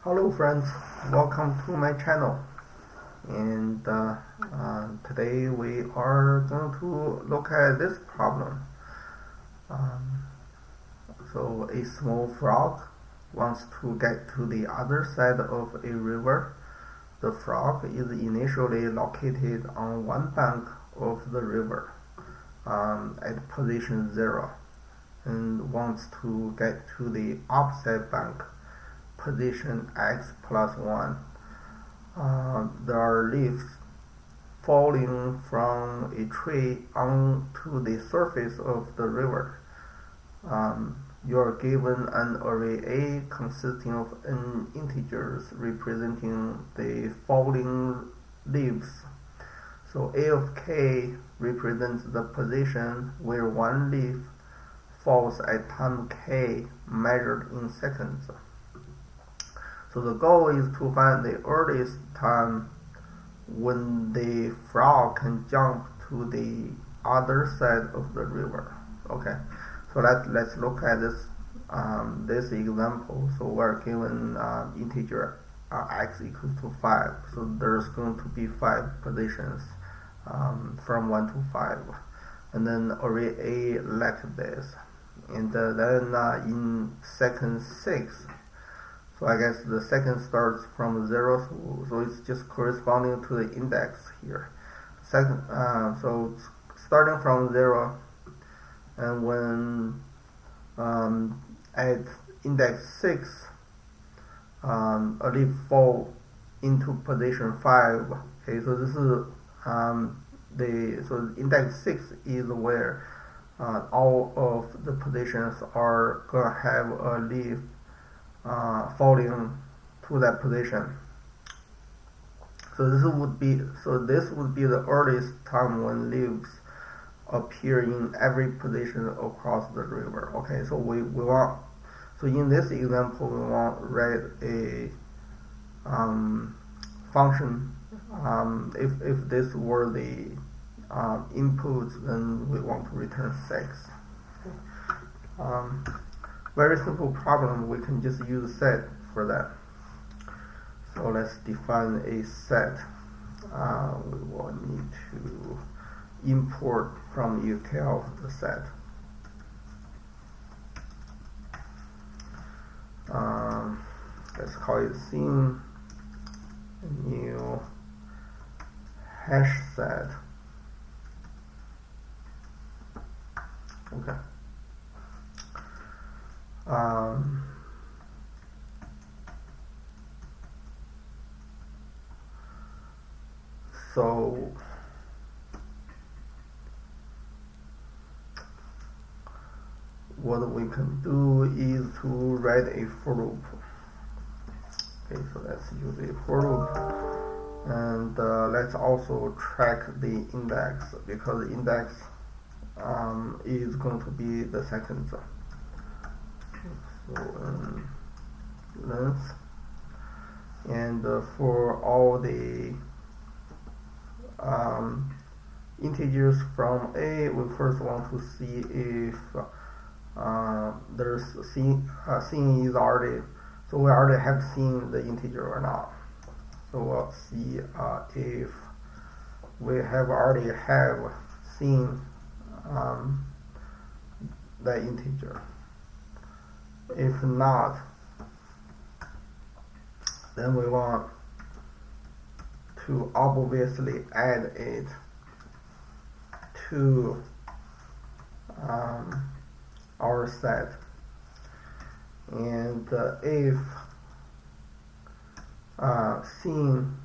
Hello friends, welcome to my channel, and today we are going to look at this problem. Um, so a small frog wants to get to the other side of a river. The frog is initially located on one bank of the river at position 0 and wants to get to the opposite bank, position x plus 1. There are leaves falling from a tree onto the surface of the river. You are given an array A consisting of n integers representing the falling leaves. So A of k represents the position where one leaf falls at time k measured in seconds. So the goal is to find the earliest time when the frog can jump to the other side of the river. Okay, so let's look at this example. So we're given integer x equals to 5. So there's going to be 5 positions from 1 to 5, and then array A like this, and then in second 6. So I guess the second starts from 0, so it's just corresponding to the index here. So starting from 0, and when at index 6, a leaf fall into position 5. Okay, so this is so index 6 is where all of the positions are gonna have a leaf falling to that position. So this would be the earliest time when leaves appear in every position across the river. Okay, so we want, so in this example we want to write a function. If this were the inputs, then we want to return 6. Very simple problem, we can just use set for that. So let's define a set. We will need to import from util the set. Let's call it scene, new hash set. Okay. So what we can do is to write a for loop. Okay, so let's use a for loop, and let's also track the index, because the index is going to be the second. So length, and for all the integers from A, we first want to see if there's scene is already, so we already have seen the integer or not. So we'll see if we have already seen the integer. If not, then we want to obviously add it to our set, and if scene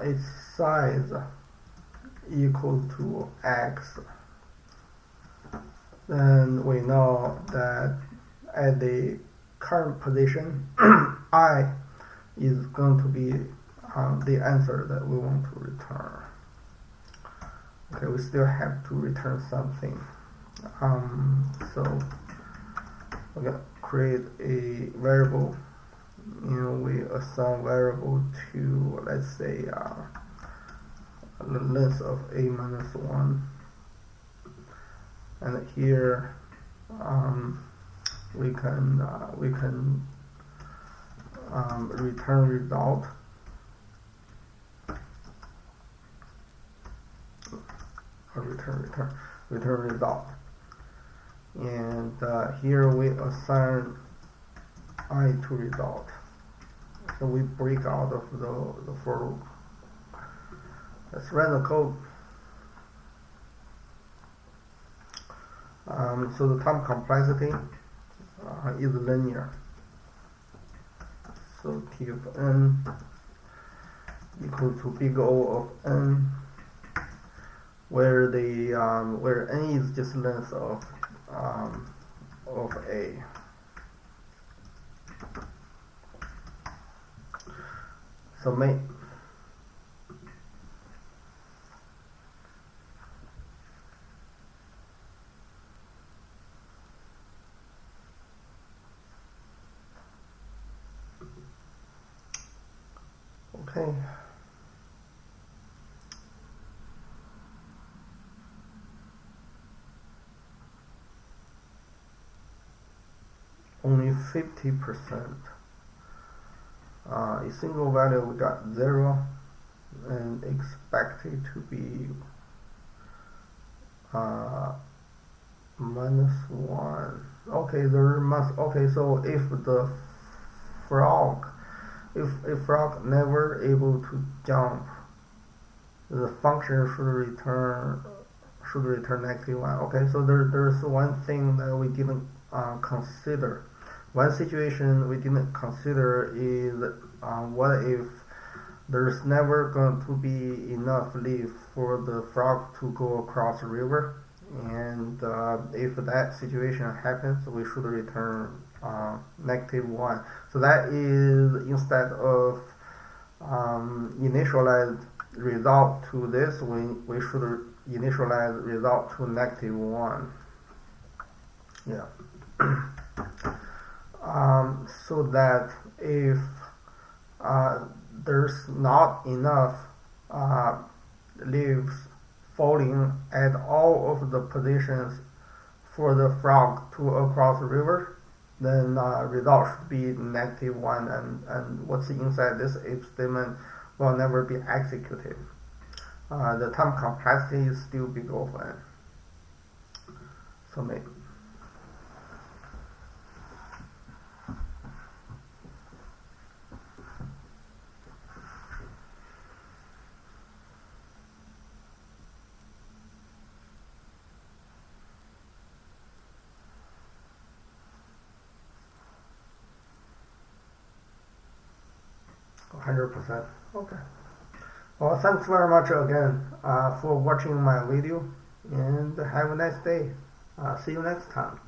its size equals to x, then we know that at the current position I is going to be the answer that we want to return. Okay, we still have to return something. So we're gonna create a variable, and we assign variable to, let's say, the length of a minus 1, and here we can return result. Return result. And here we assign I to result. So we break out of the for loop. Let's run the code. So the time complexity is linear. So T of n equal to big O of n, where where n is just length of A. So make okay. Only 50%. A single value we got 0 and expected to be -1. Okay, there must. Okay, so if the frog, if a frog never able to jump, the function should return -1. Okay, so there's one thing that we didn't consider. One situation we didn't consider is what if there's never going to be enough leaf for the frog to go across the river, and if that situation happens, we should return -1. So that is, instead of initialize result to this, we should initialize result to -1. Yeah. So that if there's not enough leaves falling at all of the positions for the frog to across the river, then result should be -1, and what's inside this if statement will never be executed. The time complexity is still big O of n. So maybe 100%. Okay. Well, thanks very much again for watching my video, and have a nice day. See you next time.